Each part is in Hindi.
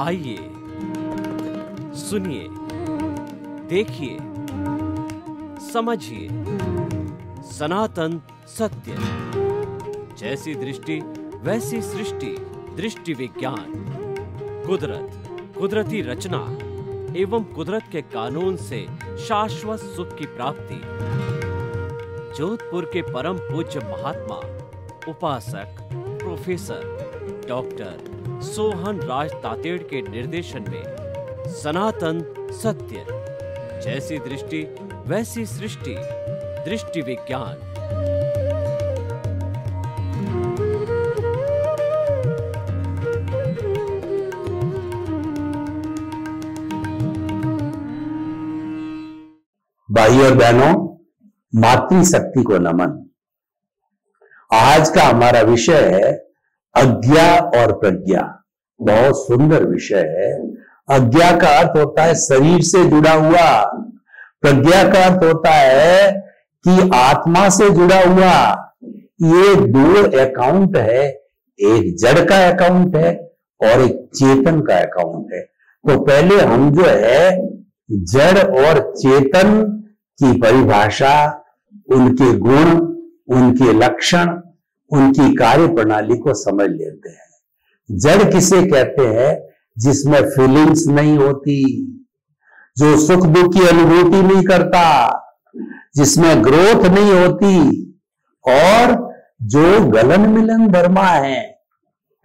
आइए, सुनिए, देखिए, समझिए सनातन सत्य। जैसी दृष्टि वैसी सृष्टि, दृष्टि विज्ञान। कुदरत, कुदरती रचना एवं कुदरत के कानून से शाश्वत सुख की प्राप्ति। जोधपुर के परम पूज्य महात्मा उपासक प्रोफेसर डॉक्टर सोहन राज तातेड़ के निर्देशन में सनातन सत्य। जैसी दृष्टि वैसी सृष्टि, दृष्टि विज्ञान। भाई और बहनों, मातृशक्ति को नमन। आज का हमारा विषय है अज्ञा और प्रज्ञा। बहुत सुंदर विषय है। अज्ञा का अर्थ होता है शरीर से जुड़ा हुआ, प्रज्ञा का अर्थ होता है कि आत्मा से जुड़ा हुआ। ये दो अकाउंट है, एक जड़ का अकाउंट है और एक चेतन का अकाउंट है। तो पहले हम जो है जड़ और चेतन की परिभाषा, उनके गुण, उनके लक्षण, उनकी कार्य प्रणाली को समझ लेते हैं। जड़ किसे कहते हैं? जिसमें फीलिंग्स नहीं होती, जो सुख दुख की अनुभूति नहीं करता, जिसमें ग्रोथ नहीं होती और जो गलन मिलन धर्मा है,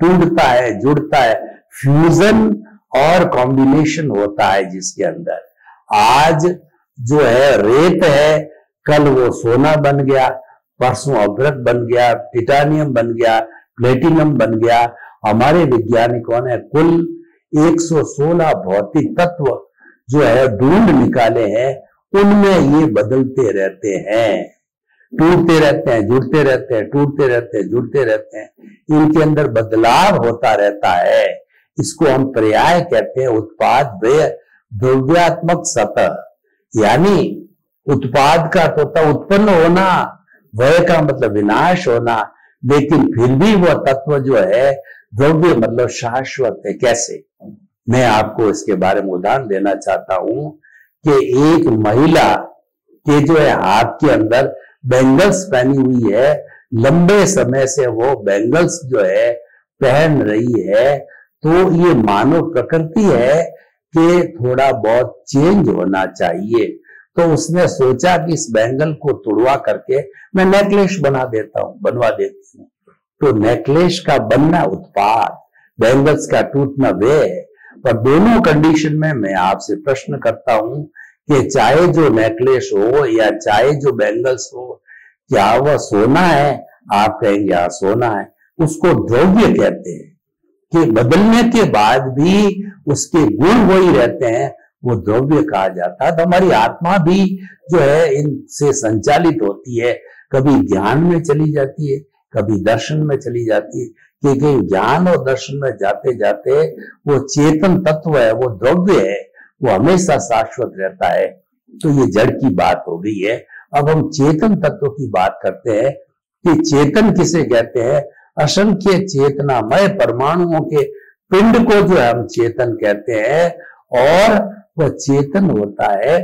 टूटता है, जुड़ता है, फ्यूजन और कॉम्बिनेशन होता है जिसके अंदर। आज जो है रेत है, कल वो सोना बन गया, परसों अभ्रक बन गया, टिटानियम बन गया, प्लेटिनम बन गया। हमारे वैज्ञानिकों ने कुल 116 भौतिक तत्व जो है ढूंढ निकाले हैं। उनमें ये बदलते रहते हैं, टूटते रहते हैं, जुड़ते रहते हैं, टूटते रहते हैं, जुड़ते रहते हैं। इनके अंदर बदलाव होता रहता है। इसको हम पर्याय कहते हैं, उत्पाद व्यय द्रव्यात्मक सतह। यानी उत्पाद का होता उत्पन्न होना, व्यय का मतलब विनाश होना, लेकिन फिर भी वह तत्व जो है द्रव्य मतलब शाश्वत है। कैसे? मैं आपको इसके बारे में उदाहरण देना चाहता हूं कि एक महिला के जो है हाथ के अंदर बैंगल्स पहनी हुई है, लंबे समय से वो बैंगल्स जो है पहन रही है, तो ये मानव प्रकृति है कि थोड़ा बहुत चेंज होना चाहिए। तो उसने सोचा कि इस बैंगल को तुड़वा करके मैं नेकलेस बनवा देती हूँ। तो नेकलेस का बनना उत्पाद, बैंगल्स का टूटना व्यय। पर दोनों कंडीशन में मैं आपसे प्रश्न करता हूं कि चाहे जो नेकलेस हो या चाहे जो बैंगल्स हो, क्या वह सोना है? आप कहेंगे हाँ सोना है। उसको द्रव्य कहते हैं कि बदलने के बाद भी उसके गुण वही रहते हैं, वो द्रव्य कहा जाता है। तो हमारी आत्मा भी जो है इनसे संचालित होती है। कभी ज्ञान में चली जाती है, कभी दर्शन में चली जाती है। क्योंकि ज्ञान और दर्शन में जाते जाते वो चेतन तत्व है, वो द्रव्य है, वो हमेशा शाश्वत रहता है। तो ये जड़ की बात हो गई है। अब हम चेतन तत्व की बात करते हैं कि चेतन किसे कहते हैं? असंख्य चेतनामय परमाणुओं के पिंड को जो है हम चेतन कहते हैं। और वह चेतन होता है,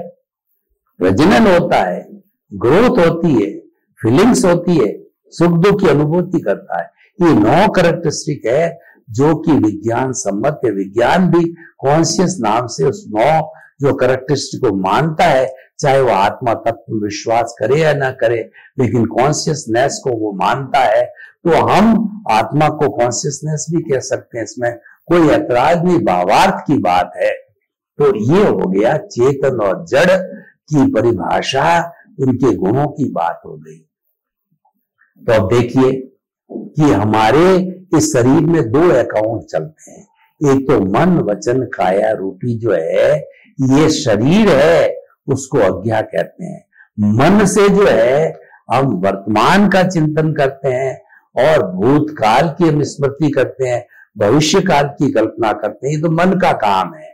प्रजनन होता है, ग्रोथ होती है, फीलिंग्स होती है, सुख दुख की अनुभूति करता है। ये 9 कैरेक्टरिस्टिक है जो कि विज्ञान सम्मत है। विज्ञान भी कॉन्शियस नाम से उस 9 जो कैरेक्टरिस्टिक को मानता है, चाहे वो आत्मा तत्व में विश्वास करे या ना करे, लेकिन कॉन्शियसनेस को वो मानता है। तो हम आत्मा को कॉन्शियसनेस भी कह सकते हैं, इसमें कोई ऐतराज नहीं, भावार्थ की बात है। तो ये हो गया चेतन और जड़ की परिभाषा, उनके गुणों की बात हो गई। तो अब देखिए कि हमारे इस शरीर में 2 अकाउंट चलते हैं। एक तो मन वचन काया रूपी जो है ये शरीर है, उसको अज्ञा कहते हैं। मन से जो है हम वर्तमान का चिंतन करते हैं और भूतकाल की हम स्मृति करते हैं, भविष्य काल की कल्पना करते हैं। ये तो मन का काम है।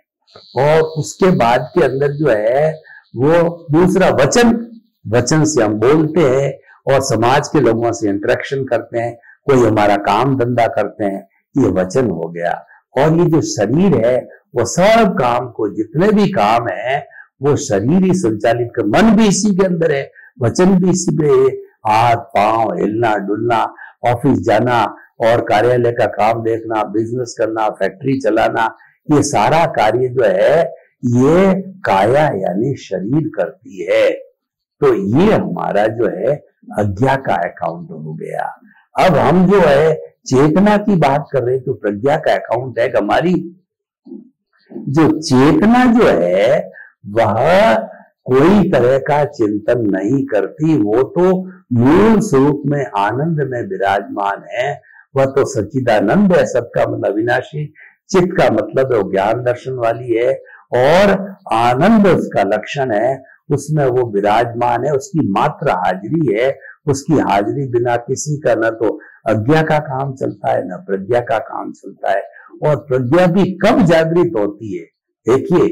और उसके बाद के अंदर जो है वो दूसरा वचन से हम बोलते हैं और समाज के लोगों से इंटरेक्शन करते हैं, कोई हमारा काम धंधा करते हैं, ये वचन हो गया। और ये जो शरीर है वो सब काम को, जितने भी काम है वो शरीर ही संचालित कर, मन भी इसी के अंदर है, वचन भी इसी पे है, हाथ पांव हिलना डुलना, ऑफिस जाना और कार्यालय का काम देखना, बिजनेस करना, फैक्ट्री चलाना, ये सारा कार्य जो है ये काया यानी शरीर करती है। तो ये हमारा जो है अज्ञा का अकाउंट हो गया। अब हम जो है चेतना की बात कर रहे हैं, तो प्रज्ञा का अकाउंट है। हमारी जो चेतना जो है वह कोई तरह का चिंतन नहीं करती, वो तो मूल स्वरूप में आनंद में विराजमान है, वह तो सच्चिदानंद है, सबका मतलब अविनाशी, चित्त का मतलब है वो ज्ञान दर्शन वाली है और आनंद उसका लक्षण है, उसमें वो विराजमान है, उसकी मात्र हाजिरी है, उसकी हाजिरी बिना किसी का न तो अज्ञा का काम चलता है न प्रज्ञा का काम चलता है। और प्रज्ञा भी कब जागृत होती है? देखिए,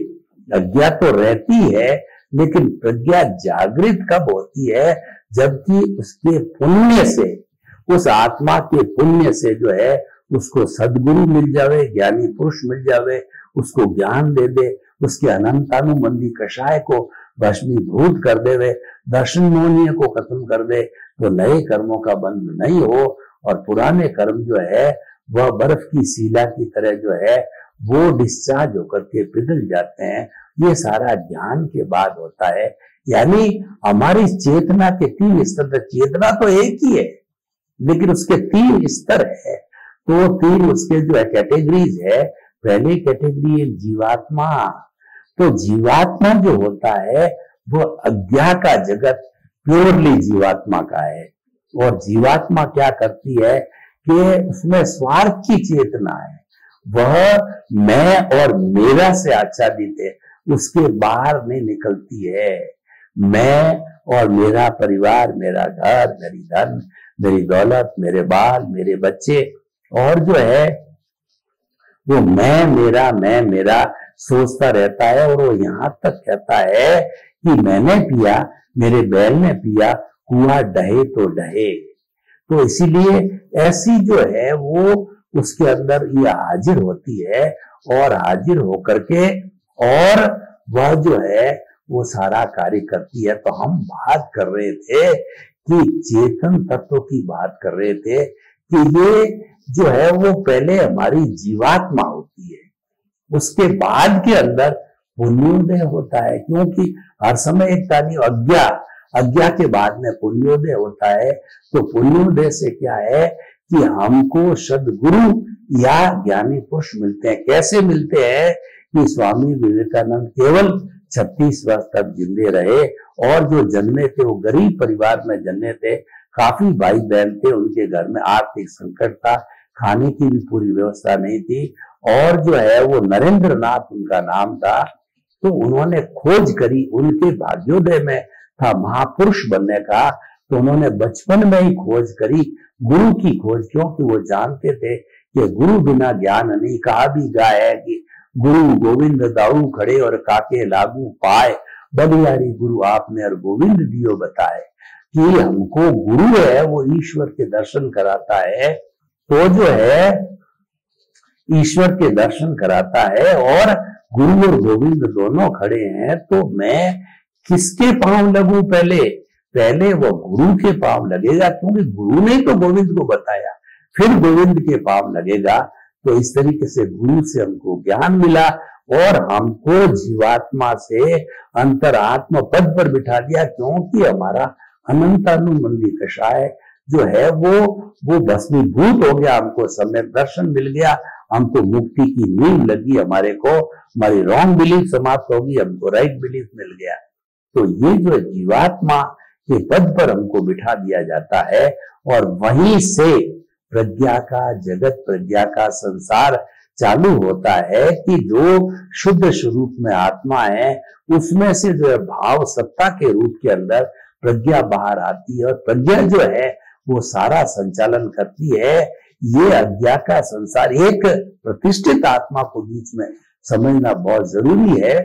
अज्ञा तो रहती है लेकिन प्रज्ञा जागृत कब होती है? जबकि उसके पुण्य से, उस आत्मा के पुण्य से जो है उसको सदगुरु मिल जावे, ज्ञानी पुरुष मिल जावे, उसको ज्ञान दे दे, उसके अनंतानुबंधी कषाय को भस्मीभूत कर देवे, दर्शन मोहनीय को खत्म कर दे, तो नए कर्मों का बंध नहीं हो और पुराने कर्म जो है वह बर्फ की सीला की तरह जो है वो डिस्चार्ज होकर के पिघल जाते हैं। ये सारा ज्ञान के बाद होता है। यानी हमारी चेतना के 3 स्तर, चेतना तो एक ही है लेकिन उसके 3 स्तर है। तो 3 उसके जो है कैटेगरीज है। पहली कैटेगरी है जीवात्मा। तो जीवात्मा जो होता है वो अज्ञा का जगत प्योरली जीवात्मा का है। और जीवात्मा क्या करती है कि उसमें स्वार्थ की चेतना है, वह मैं और मेरा से आच्छादित है, उसके बाहर नहीं निकलती है। मैं और मेरा परिवार, मेरा घर, मेरी धन, मेरी दौलत, मेरे बाल, मेरे बच्चे, और जो है वो मैं मेरा सोचता रहता है। और वो यहां तक कहता है कि मैंने पिया, मेरे बैल ने पिया, कुआं डहे तो डहे। तो इसीलिए ऐसी जो है वो उसके अंदर ये हाजिर होती है और हाजिर होकर के और वह जो है वो सारा कार्य करती है। तो हम बात कर रहे थे कि चेतन तत्व की बात कर रहे थे कि ये जो है वो पहले हमारी जीवात्मा होती है, उसके बाद के अंदर पुण्योदय होता है। क्योंकि हर समय एक तानी अज्ञा के बाद में पुण्योदय होता है। तो पुण्योदय से क्या है कि हमको सद्गुरु या ज्ञानी पुरुष मिलते हैं। कैसे मिलते हैं कि स्वामी विवेकानंद केवल 36 वर्ष तक जिंदे रहे और जो जन्मे थे वो गरीब परिवार में जन्मे थे, काफी भाई बहन थे, उनके घर में आर्थिक संकट था, खाने की भी पूरी व्यवस्था नहीं थी। और जो है वो नरेंद्र नाथ उनका नाम था। तो उन्होंने खोज करी, उनके भाग्योदय में था महापुरुष बनने का, तो उन्होंने बचपन में ही खोज करी गुरु की खोज, क्योंकि वो जानते थे कि गुरु बिना ज्ञान नहीं। कहा भी गया है कि गुरु गोविंद दाऊ खड़े और काके लागू पाए, बलियारी गुरु आपने और गोविंद दियो बताए। कि हमको गुरु है वो ईश्वर के दर्शन कराता है, तो जो है ईश्वर के दर्शन कराता है और गुरु और गोविंद दोनों खड़े हैं। तो मैं किसके पांव लगूं? पहले वो गुरु के पांव लगेगा, क्योंकि गुरु ने तो गोविंद को बताया, फिर गोविंद के पांव लगेगा। तो इस तरीके से गुरु से हमको ज्ञान मिला और हमको जीवात्मा से अंतरात्मा पद पर बिठा दिया, क्योंकि हमारा अनंतानुबंधी कषाय जो है वो भस्मीभूत हो गया। हमको सम्यक दर्शन मिल गया, हमको मुक्ति की नींव लगी, हमारे को हमारी रॉन्ग बिलीफ समाप्त होगी, हमको राइट बिलीफ मिल गया। तो ये जो जीवात्मा के पद पर हमको बिठा दिया जाता है और वहीं से प्रज्ञा का जगत, प्रज्ञा का संसार चालू होता है कि जो शुद्ध स्वरूप में आत्मा है उसमें से जो है भाव सत्ता के रूप के अंदर प्रज्ञा बाहर आती है और प्रज्ञा जो है वो सारा संचालन करती है। ये अज्ञा का संसार, एक प्रतिष्ठित आत्मा को बीच में समझना बहुत जरूरी है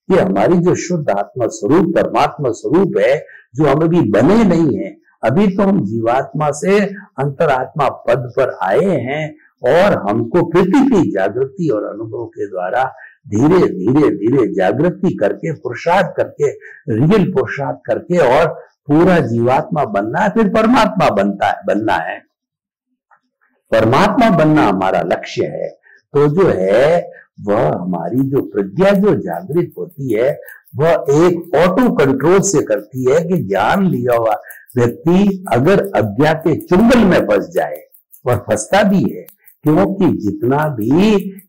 कि हमारी जो शुद्ध आत्मा स्वरूप परमात्मा स्वरूप है, जो हम अभी बने नहीं है, अभी तो हम जीवात्मा से अंतरात्मा पद पर आए हैं और हमको प्रकृति जागृति और अनुभव के द्वारा धीरे धीरे धीरे जागृति करके पुरुषार्थ करके रियल पुरुषार्थ करके और पूरा जीवात्मा बनना है, फिर परमात्मा बनना है। परमात्मा बनना हमारा लक्ष्य है। तो जो है वह हमारी जो प्रज्ञा जो जागृत होती है वह एक ऑटो कंट्रोल से करती है कि ज्ञान लिया हुआ व्यक्ति अगर अज्ञा के चुंगल में फंस जाए, और फंसता भी है, क्योंकि जितना भी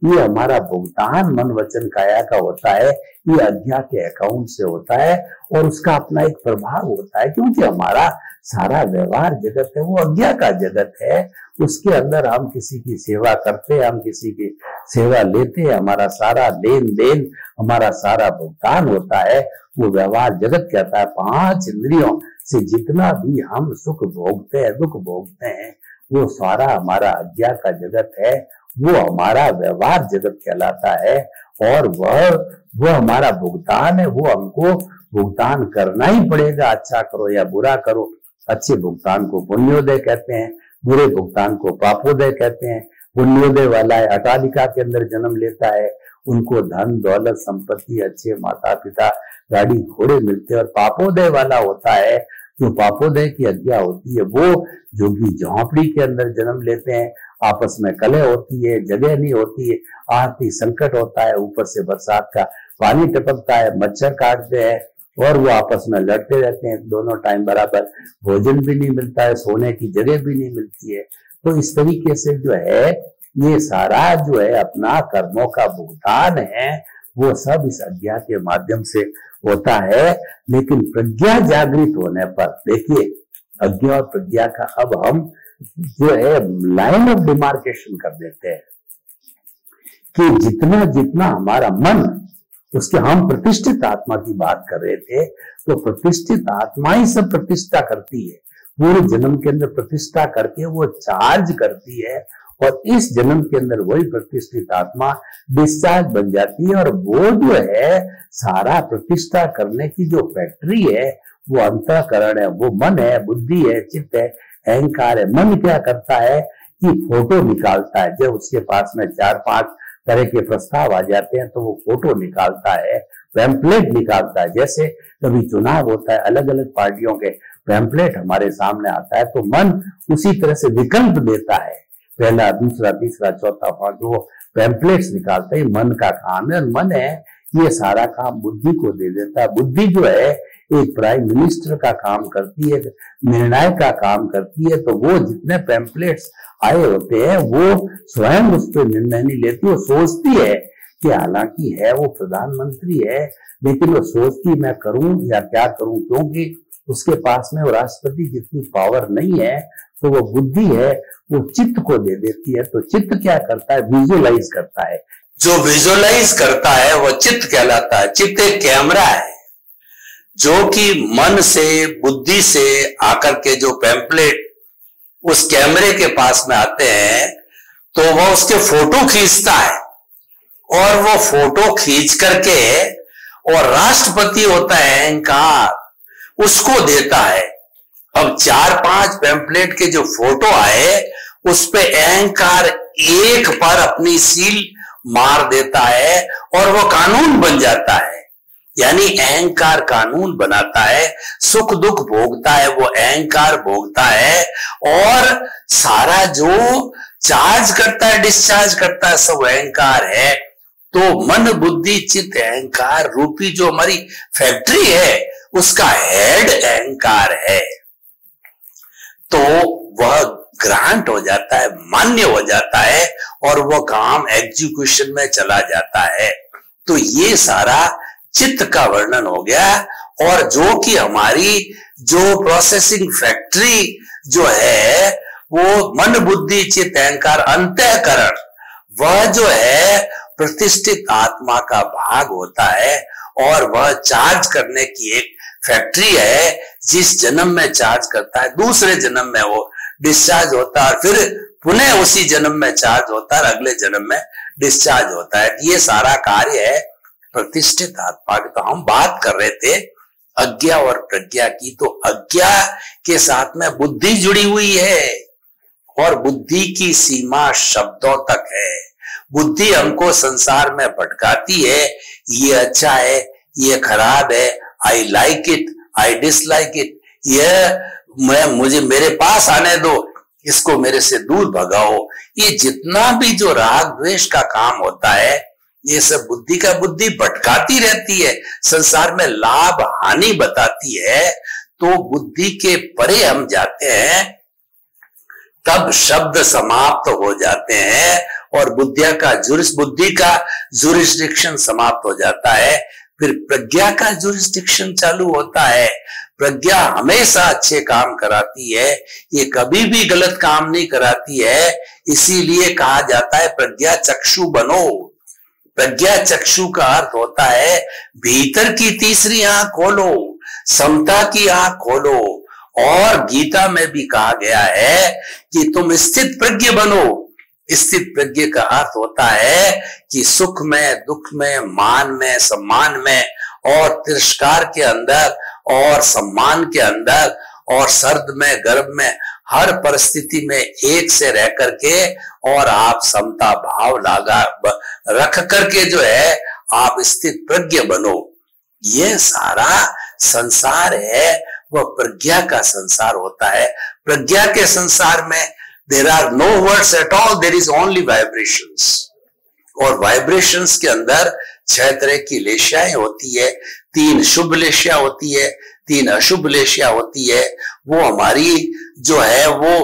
ये हमारा भुगतान मन वचन काया का होता है ये अज्ञा के अकाउंट से होता है और उसका अपना एक प्रभाव होता है, क्योंकि हमारा सारा व्यवहार जगत है वो अज्ञा का जगत है। उसके अंदर हम किसी की सेवा करते हैं, हम किसी की सेवा लेते हैं, हमारा सारा लेन देन हमारा सारा भुगतान होता है, वो व्यवहार जगत कहता है। 5 इंद्रियों से जितना भी हम सुख भोगते हैं दुख भोगते हैं वो सारा हमारा अज्ञा का जगत है, वो हमारा व्यवहार जगत कहलाता है और वह हमारा भुगतान है, वो हमको भुगतान करना ही पड़ेगा, अच्छा करो या बुरा करो। अच्छे भुगतान को पुण्योदय कहते हैं, बुरे भुगतान को पापोदय कहते हैं। पुण्योदय वाला है अटालिका के अंदर जन्म लेता है, उनको धन दौलत संपत्ति अच्छे माता पिता गाड़ी घोड़े मिलते हैं, और पापोदय वाला होता है जो पापोदय की अज्ञा होती है वो जोगी झोंपड़ी के अंदर जन्म लेते हैं, आपस में कलह होती है, जगह नहीं होती है, आर्थिक संकट होता है, ऊपर से बरसात का पानी टपकता है, मच्छर काटते हैं और वो आपस में लड़ते रहते हैं, दोनों टाइम बराबर भोजन भी नहीं मिलता है, सोने की जगह भी नहीं मिलती है। तो इस तरीके से जो है ये सारा जो है अपना कर्मों का भुगतान है वो सब इस अज्ञा के माध्यम से होता है। लेकिन प्रज्ञा जागृत होने पर देखिए अज्ञा और प्रज्ञा का अब हम जो है लाइन ऑफ डिमार्केशन कर देते हैं कि जितना जितना हमारा मन, उसके हम प्रतिष्ठित आत्मा की बात कर रहे थे, तो प्रतिष्ठित आत्मा ही सब प्रतिष्ठा करती है, पूरे जन्म के अंदर प्रतिष्ठा करके वो चार्ज करती है और इस जन्म के अंदर वही प्रतिष्ठित आत्मा डिस्चार्ज बन जाती है। और वो जो है सारा प्रतिष्ठा करने की जो फैक्ट्री है वो अंतःकरण है, वो मन है, बुद्धि है, चित्त है, अहंकार है। मन क्या करता है कि फोटो निकालता है, जब उसके पास में 4-5 तरह के प्रस्ताव आ जाते हैं तो वो फोटो निकालता है, पैम्पलेट निकालता है। जैसे कभी चुनाव होता है, अलग अलग पार्टियों के पैम्पलेट हमारे सामने आता है तो मन उसी तरह से विकल्प देता है, पहला दूसरा तीसरा चौथा पांच, वो पैम्पलेट्स निकालता है, मन का काम है। और मन है ये सारा काम बुद्धि को दे देता है। बुद्धि जो है एक प्राइम मिनिस्टर का काम करती है, निर्णय का काम करती है, तो वो जितने पैम्पलेट्स आए होते हैं वो स्वयं उस पर निर्णय नहीं लेती, वो सोचती है कि हालांकि है वो प्रधानमंत्री है लेकिन वो सोचती मैं करूं या क्या करूं, क्योंकि उसके पास में वो राष्ट्रपति जितनी पावर नहीं है, तो वो बुद्धि है वो चित्त को दे देती है। तो चित्त क्या करता है, विजुअलाइज करता है। जो विजुअलाइज करता है वो चित्त कहलाता है। चित्त एक कैमरा है जो कि मन से बुद्धि से आकर के जो पैम्पलेट उस कैमरे के पास में आते हैं तो वह उसके फोटो खींचता है और वो फोटो खींच करके, और राष्ट्रपति होता है अहंकार, उसको देता है। अब 4-5 पैम्पलेट के जो फोटो आए उस पे अहंकार एक पर अपनी सील मार देता है और वो कानून बन जाता है। यानी अहंकार कानून बनाता है, सुख दुख भोगता है वो अहंकार भोगता है, और सारा जो चार्ज करता है डिस्चार्ज करता है सब अहंकार है। तो मन बुद्धि चित्त अहंकार रूपी जो हमारी फैक्ट्री है उसका हेड अहंकार है, तो वह ग्रांट हो जाता है, मान्य हो जाता है और वह काम एग्जीक्यूशन में चला जाता है। तो ये सारा चित्त का वर्णन हो गया। और जो कि हमारी जो प्रोसेसिंग फैक्ट्री जो है वो मन बुद्धि चित्त अहंकार अंतःकरण, वह जो है प्रतिष्ठित आत्मा का भाग होता है और वह चार्ज करने की एक फैक्ट्री है। जिस जन्म में चार्ज करता है दूसरे जन्म में वो डिस्चार्ज होता है और फिर पुनः उसी जन्म में चार्ज होता है, अगले जन्म में डिस्चार्ज होता है। ये सारा कार्य है प्रतिष्ठित आत्मा की। तो हम बात कर रहे थे अज्ञा और प्रज्ञा की, तो अज्ञा के साथ में बुद्धि जुड़ी हुई है और बुद्धि की सीमा शब्दों तक है। बुद्धि हमको संसार में भटकाती है, ये अच्छा है, ये खराब है, I like it, I dislike it, यह मुझे मेरे पास आने दो, इसको मेरे से दूर भगाओ। ये जितना भी जो राग द्वेष का काम होता है, ये सब बुद्धि भटकाती रहती है, संसार में लाभ हानि बताती है। तो बुद्धि के परे हम जाते हैं, तब शब्द समाप्त हो जाते हैं और बुद्धि का जुरिस्डिक्शन समाप्त हो जाता है। फिर प्रज्ञा का जुरिस्डिक्शन चालू होता है। प्रज्ञा हमेशा अच्छे काम कराती है, ये कभी भी गलत काम नहीं कराती है। इसीलिए कहा जाता है प्रज्ञा चक्षु बनो। प्रज्ञा चक्षु का अर्थ होता है भीतर की तीसरी आंख खोलो, समता की आंख खोलो। और गीता में भी कहा गया है कि तुम स्थित प्रज्ञ बनो। स्थित प्रज्ञ का अर्थ होता है कि सुख में, दुख में, मान में, सम्मान में और तिरस्कार के अंदर और सम्मान के अंदर और सर्द में, गर्भ में, हर परिस्थिति में एक से रह करके और आप समता भाव लागा रख करके जो है आप स्थित प्रज्ञ बनो। ये सारा संसार है वह प्रज्ञा का संसार होता है। प्रज्ञा के संसार में there are no words at all, there is only vibrations। और वाइब्रेशंस के अंदर 6 तरह की लेशियाएं होती है। 3 शुभ लेशिया होती है, 3 अशुभ लेशिया होती है। वो हमारी जो है वो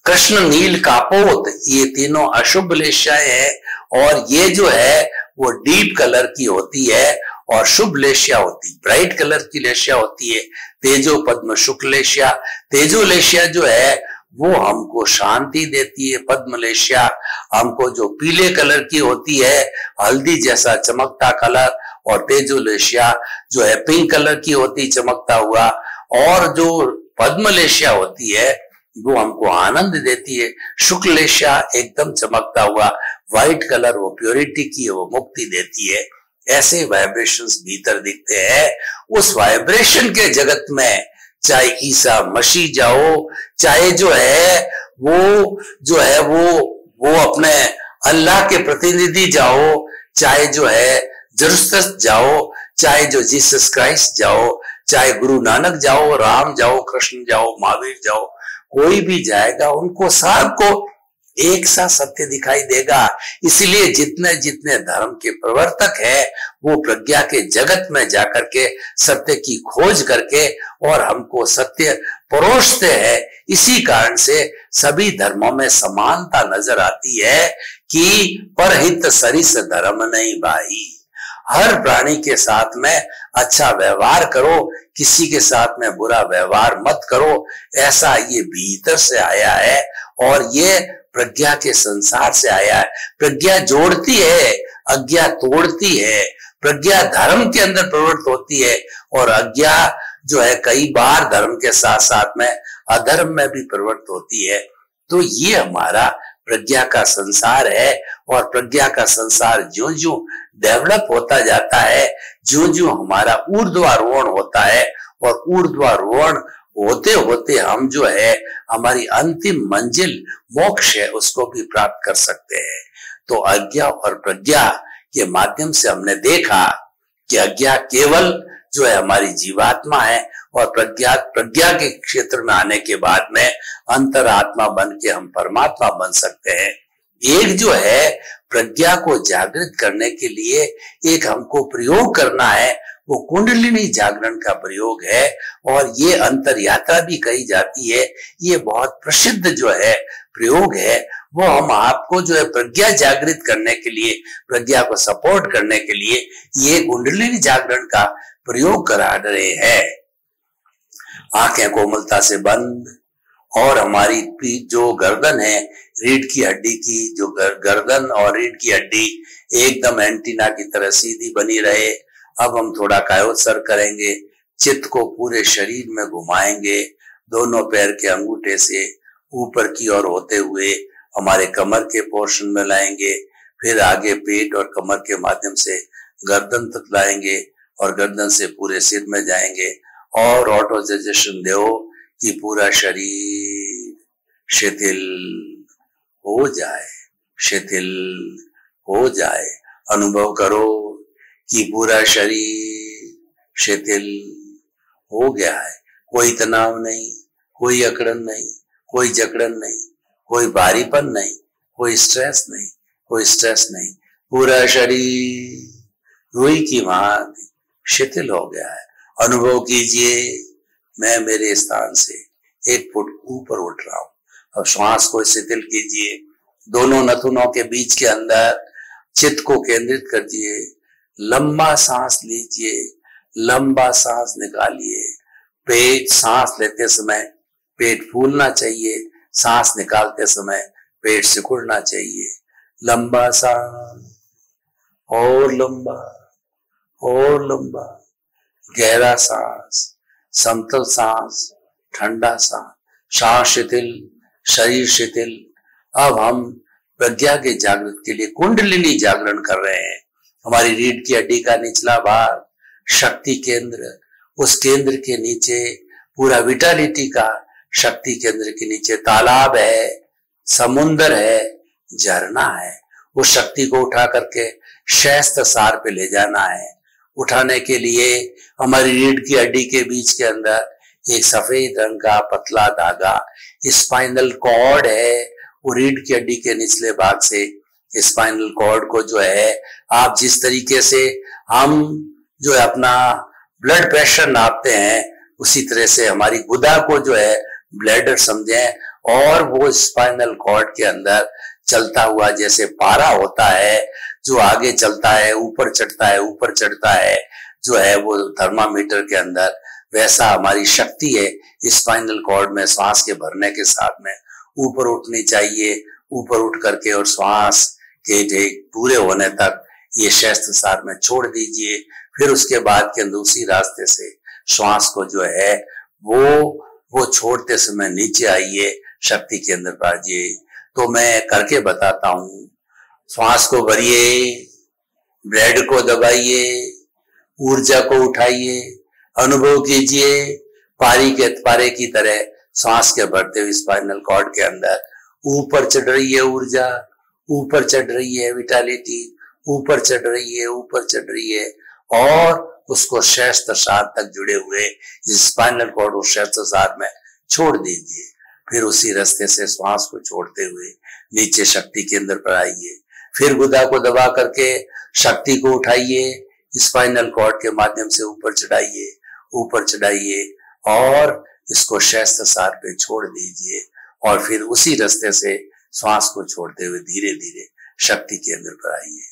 कृष्ण नील कापोत, ये तीनों अशुभ लेशियाएं हैं। और ये जो है वो डीप कलर की होती है और शुभ लेशिया होती, ब्राइट कलर की लेशिया होती है, तेजो पद्म शुक्ल लेशिया। तेजो लेशिया जो है वो हमको शांति देती है। पद्म लेशिया हमको जो पीले कलर की होती है, हल्दी जैसा चमकता कलर, और तेजो लेशिया जो है पिंक कलर की होती चमकता हुआ। और जो पद्म लेशिया होती है वो हमको आनंद देती है। शुक्ल लेशिया एकदम चमकता हुआ व्हाइट कलर, वो प्योरिटी की, वो मुक्ति देती है। ऐसे वाइब्रेशंस भीतर दिखते हैं। उस वाइब्रेशन के जगत में चाहे ईसा मसीह जाओ, चाहे जो है वो अपने अल्लाह के प्रतिनिधि जाओ, चाहे जो है जेरूसलम जाओ, चाहे जो जीसस क्राइस्ट जाओ, चाहे गुरु नानक जाओ, राम जाओ, कृष्ण जाओ, महावीर जाओ, कोई भी जाएगा उनको सबको एक सा सत्य दिखाई देगा। इसलिए जितने जितने धर्म के प्रवर्तक है वो प्रज्ञा के जगत में जाकर के सत्य की खोज करके और हमको सत्य परोसते हैं। इसी कारण से सभी धर्मों में समानता नजर आती है कि परहित सरिस धर्म नहीं भाई। हर प्राणी के साथ में अच्छा व्यवहार करो, किसी के साथ में बुरा व्यवहार मत करो। ऐसा ये भीतर से आया है और ये प्रज्ञा के संसार से आया है। प्रज्ञा जोड़ती है, अज्ञा तोड़ती है। प्रज्ञा धर्म के अंदर प्रवृत्त होती है और अज्ञा जो है कई बार धर्म के साथ साथ में अधर्म में भी प्रवृत्त होती है। तो ये हमारा प्रज्ञा का संसार है। और प्रज्ञा का संसार ज्यों ज्यों डेवलप होता जाता है, ज्यों ज्यों हमारा ऊर्ध्वारोहण होता है, और ऊर्ध्वारोहण होते होते हम जो है हमारी अंतिम मंजिल मोक्ष है उसको भी प्राप्त कर सकते हैं। तो अज्ञा और प्रज्ञा के माध्यम से हमने देखा कि अज्ञा केवल जो है हमारी जीवात्मा है, और प्रज्ञा के क्षेत्र में आने के बाद में अंतरात्मा बन के हम परमात्मा बन सकते हैं। एक जो है प्रज्ञा को जागृत करने के लिए एक हमको प्रयोग करना है, वो कुंडलिनी जागरण का प्रयोग है। और ये अंतर यात्रा भी कही जाती है। ये बहुत प्रसिद्ध जो है प्रयोग है। वो हम आपको जो है प्रज्ञा जागृत करने के लिए, प्रज्ञा को सपोर्ट करने के लिए ये कुंडलिनी जागरण का प्रयोग करा रहे हैं। आंखें कोमलता से बंद, और हमारी पीठ जो गर्दन है, रीढ़ की हड्डी की जो गर्दन और रीढ़ की हड्डी एकदम एंटीना की तरह सीधी बनी रहे। अब हम थोड़ा कायोत्सर्ग करेंगे, चित्त को पूरे शरीर में घुमाएंगे, दोनों पैर के अंगूठे से ऊपर की ओर होते हुए हमारे कमर के पोर्शन में लाएंगे, फिर आगे पेट और कमर के माध्यम से गर्दन तक लाएंगे और गर्दन से पूरे सिर में जाएंगे। और ऑटो सजेशन दो कि पूरा शरीर शिथिल हो जाए, शिथिल हो जाए। अनुभव करो कि पूरा शरीर शिथिल हो गया है। कोई तनाव नहीं, कोई अकड़न नहीं, कोई जकड़न नहीं, कोई भारीपन नहीं, कोई स्ट्रेस नहीं, कोई स्ट्रेस नहीं। पूरा शरीर रुई की भांति शिथिल हो गया है। अनुभव कीजिए, मैं मेरे स्थान से 1 फुट ऊपर उठ रहा हूं। अब श्वास को शिथिल कीजिए, दोनों नथुनों के बीच के अंदर चित्त को केंद्रित करिए। लंबा सांस लीजिए, लंबा सांस निकालिए। पेट सांस लेते समय पेट फूलना चाहिए, सांस निकालते समय पेट सिकुड़ना चाहिए। लंबा सांस, और लंबा, और लंबा, गहरा सांस, समतल सांस, ठंडा सांस। सांस शिथिल, शरीर शिथिल। अब हम प्रज्ञा के जागृत के लिए कुंडलिनी जागरण कर रहे हैं। हमारी रीढ़ की हड्डी का निचला भाग, शक्ति केंद्र, उस केंद्र के नीचे पूरा विटालिटी का शक्ति केंद्र के नीचे तालाब है, समुंदर है, झरना है। उस शक्ति को उठा करके शैस्त सार पे ले जाना है। उठाने के लिए हमारी रीढ़ की हड्डी के बीच के अंदर एक सफेद रंग का पतला धागा स्पाइनल कॉर्ड है। वो रीढ़ की हड्डी के निचले भाग से स्पाइनल कॉर्ड को जो है, आप जिस तरीके से हम जो है अपना ब्लड प्रेशर नापते हैं, उसी तरह से हमारी गुदा को जो है ब्लैडर समझें, और वो स्पाइनल कॉर्ड के अंदर चलता हुआ जैसे पारा होता है, जो आगे चलता है, ऊपर चढ़ता है, ऊपर चढ़ता है, जो है वो थर्मामीटर के अंदर, वैसा हमारी शक्ति है स्पाइनल कॉर्ड में। श्वास के भरने के साथ में ऊपर उठनी चाहिए। ऊपर उठ करके और श्वास के पूरे होने तक ये शैस्त सार में छोड़ दीजिए। फिर उसके बाद के दूसरी रास्ते से श्वास को जो है वो छोड़ते समय नीचे आइए, शक्ति केंद्र पर आइए। तो मैं करके बताता हूं। श्वास को भरिए, ब्रेड को दबाइए, ऊर्जा को उठाइए, अनुभव कीजिए पारे की तरह सांस के भरते हुए स्पाइनल कॉर्ड के अंदर ऊपर चढ़ रही है ऊर्जा, ऊपर चढ़ रही है विटालिटी, ऊपर चढ़ रही है, ऊपर चढ़ रही है, और उसको शैस्त सार तक जुड़े हुए स्पाइनल कॉर्ड उस शैस्त सार में छोड़ दीजिए। फिर उसी रास्ते से श्वास को छोड़ते हुए नीचे शक्ति केंद्र पर आइए। फिर गुदा को दबा करके शक्ति को उठाइए, स्पाइनल कॉर्ड के माध्यम से ऊपर चढ़ाइए, ऊपर चढ़ाइए, और इसको शैस्त सार पे छोड़ दीजिए। और फिर उसी रास्ते से श्वास को छोड़ते हुए धीरे धीरे शक्ति केंद्र पर आइए।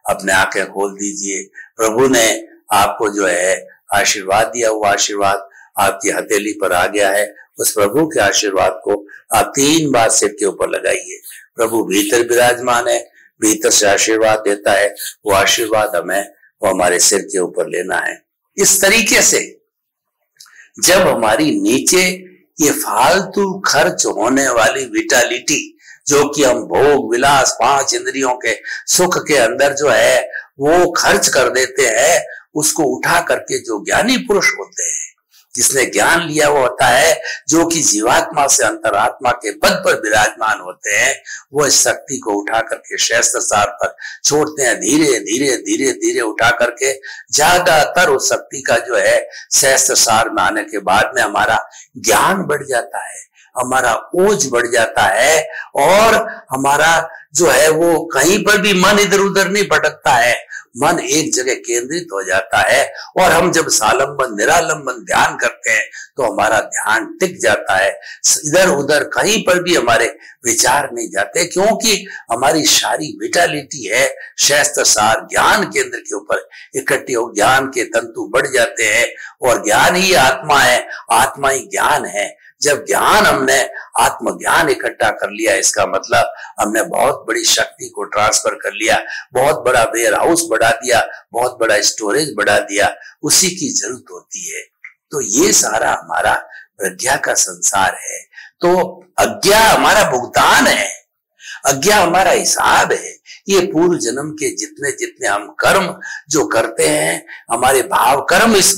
अपने आंखें खोल दीजिए। प्रभु ने आपको जो है आशीर्वाद दिया, वो आशीर्वाद आपकी हथेली पर आ गया है। उस प्रभु के आशीर्वाद को आप 3 बार सिर के ऊपर लगाइए। प्रभु भीतर विराजमान है, भीतर से आशीर्वाद देता है। वो आशीर्वाद हमें वो हमारे सिर के ऊपर लेना है। इस तरीके से जब हमारी नीचे ये फालतू खर्च होने वाली विटालिटी, जो कि हम भोग विलास 5 इंद्रियों के सुख के अंदर जो है वो खर्च कर देते हैं, उसको उठा करके जो ज्ञानी पुरुष होते हैं, जिसने ज्ञान लिया वो होता है, जो कि जीवात्मा से अंतरात्मा के पद पर विराजमान होते हैं, वो इस शक्ति को उठा करके शैस्त सार पर छोड़ते हैं। धीरे धीरे धीरे धीरे उठा करके ज्यादातर उस शक्ति का जो है शैस्त सार में आने के बाद में हमारा ज्ञान बढ़ जाता है, हमारा ओज बढ़ जाता है, और हमारा जो है वो कहीं पर भी मन इधर उधर नहीं भटकता है, मन एक जगह केंद्रित हो जाता है। और हम जब सालंबन निरालंबन ध्यान करते हैं तो हमारा ध्यान टिक जाता है, इधर उधर कहीं पर भी हमारे विचार नहीं जाते, क्योंकि हमारी सारी विटालिटी है शैस्त सार ज्ञान केंद्र के ऊपर इकट्ठी हो। ज्ञान के तंतु बढ़ जाते हैं, और ज्ञान ही आत्मा है, आत्मा ही ज्ञान है। जब ज्ञान हमने आत्मज्ञान इकट्ठा कर लिया, इसका मतलब हमने बहुत बड़ी शक्ति को ट्रांसफर कर लिया, बहुत बड़ा वेयर हाउस बढ़ा दिया, बहुत बड़ा स्टोरेज बढ़ा दिया, उसी की जरूरत होती है। तो ये सारा हमारा प्रज्ञा का संसार है। तो अज्ञा हमारा भुगतान है, अज्ञा हमारा हिसाब है। ये पूर्व जन्म के जितने जितने हम कर्म जो करते हैं, हमारे भाव कर्म इस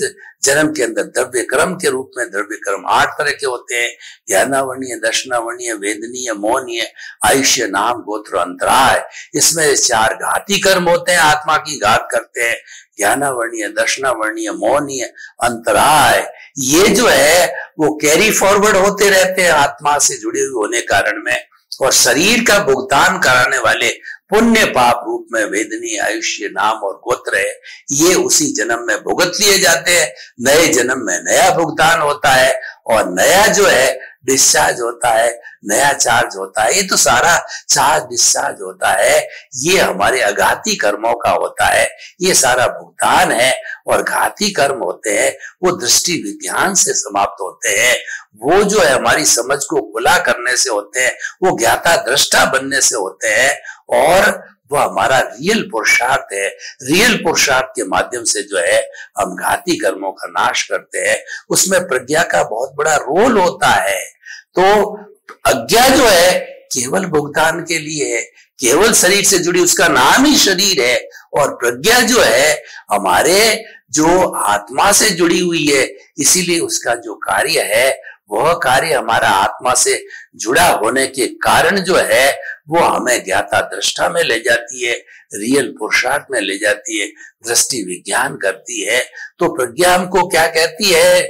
जन्म के अंदर द्रव्य कर्म के रूप में, द्रव्य कर्म 8 तरह के होते हैं, ज्ञानावर्णीय, दर्शनावर्णीय, वेदनीय, मोहनीय, आयुष्य, नाम, गोत्र, अंतराय। इसमें 4 घाती कर्म होते हैं, आत्मा की घात करते हैं, ज्ञानावर्णीय, दर्शनावर्णीय, मोहनीय, अंतराय। ये जो है वो कैरी फॉरवर्ड होते रहते हैं आत्मा से जुड़े हुए होने कारण में, और शरीर का भुगतान कराने वाले पुण्य पाप रूप में वेदनीय, आयुष्य, नाम और गोत्र है। ये उसी जन्म में भुगत लिए जाते हैं। नए जन्म में नया भुगतान होता है और नया जो है डिस्चार्ज होता है, नया चार्ज होता है। ये तो सारा चार्ज डिस्चार्ज होता है, ये हमारे अघाती कर्मों का होता है, ये सारा भुगतान है। और घाती कर्म होते हैं वो दृष्टि विज्ञान से समाप्त होते हैं, वो जो है हमारी समझ को खुला करने से होते हैं, वो ज्ञाता दृष्टा बनने से होते हैं, और वो हमारा रियल पुरुषार्थ है। रियल पुरुषार्थ के माध्यम से जो है हम घाती कर्मों का नाश करते हैं। उसमें प्रज्ञा का बहुत बड़ा रोल होता है। तो अज्ञा जो है केवल भुगतान के लिए है, केवल शरीर से जुड़ी, उसका नाम ही शरीर है। और प्रज्ञा जो है हमारे जो आत्मा से जुड़ी हुई है, इसीलिए उसका जो कार्य है वह कार्य हमारा आत्मा से जुड़ा होने के कारण जो है वो हमें ज्ञाता दृष्टा में ले जाती है, रियल पुरुषार्थ में ले जाती है, दृष्टि विज्ञान करती है। तो प्रज्ञा हमको क्या कहती है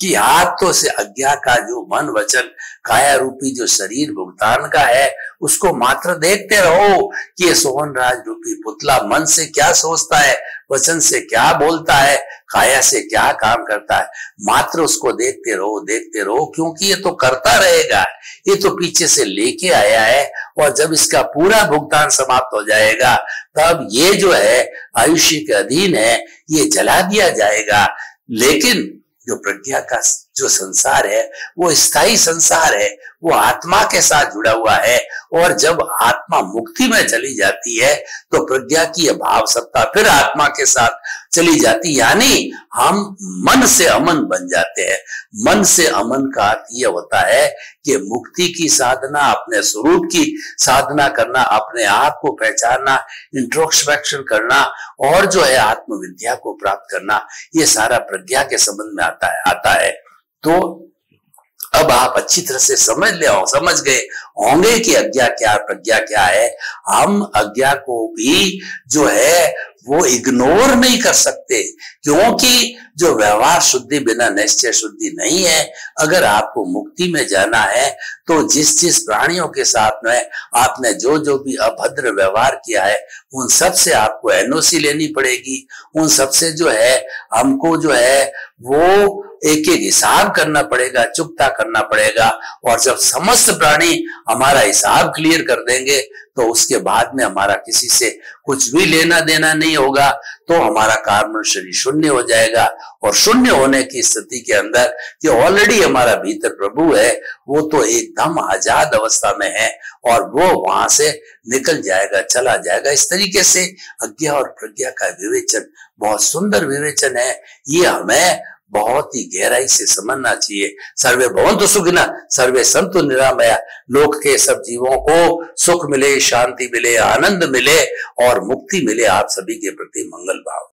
कि हाथों से अज्ञा का जो मन, वचन, काया रूपी जो शरीर भुगतान का है, उसको मात्र देखते रहो कि ये सोहन राज रूपी पुतला मन से क्या सोचता है, वचन से क्या बोलता है, काया से क्या काम करता है। मात्र उसको देखते रहो, क्योंकि ये तो करता रहेगा, ये तो पीछे से लेके आया है। और जब इसका पूरा भुगतान समाप्त हो जाएगा तब ये जो है आयुष्य के अधीन है, ये जला दिया जाएगा। लेकिन जो प्रज्ञा का जो संसार है वो स्थायी संसार है, वो आत्मा के साथ जुड़ा हुआ है। और जब आत्मा मुक्ति में चली जाती है तो प्रज्ञा की भाव सत्ता फिर आत्मा के साथ चली जाती, यानी हम मन से अमन बन जाते हैं। मन से अमन का अर्थ यह होता है कि मुक्ति की साधना, अपने स्वरूप की साधना करना, अपने आप को पहचानना, इंट्रोस्पेक्शन करना, और जो है आत्मविद्या को प्राप्त करना, ये सारा प्रज्ञा के संबंध में आता है। तो अब आप अच्छी तरह से समझ गए होंगे कि अज्ञा क्या, प्रज्ञा क्या है। हम अज्ञा को भी जो है वो इग्नोर नहीं कर सकते, क्योंकि जो व्यवहार शुद्धि बिना निश्चय शुद्धि नहीं है। अगर आपको मुक्ति में जाना है तो जिस प्राणियों के साथ में आपने जो भी अभद्र व्यवहार किया है, उन सब से आपको एनओसी लेनी पड़ेगी। उन सब से जो है हमको जो है वो एक एक हिसाब करना पड़ेगा, चुकता करना पड़ेगा। और जब समस्त प्राणी हमारा हिसाब क्लियर कर देंगे तो उसके बाद में हमारा किसी से कुछ भी लेना देना नहीं होगा, तो हमारा कार्म शरीर शून्य हो जाएगा। और शून्य होने की स्थिति के अंदर जो ऑलरेडी हमारा भीतर प्रभु है वो तो एकदम आजाद अवस्था में है, और वो वहां से निकल जाएगा, चला जाएगा। इस तरीके से अज्ञा और प्रज्ञा का विवेचन बहुत सुंदर विवेचन है, ये हमें बहुत ही गहराई से समझना चाहिए। सर्वे भवन्तु सुखिनः, सर्वे सन्तु निरामया। लोक के सब जीवों को सुख मिले, शांति मिले, आनंद मिले और मुक्ति मिले। आप सभी के प्रति मंगल भाव।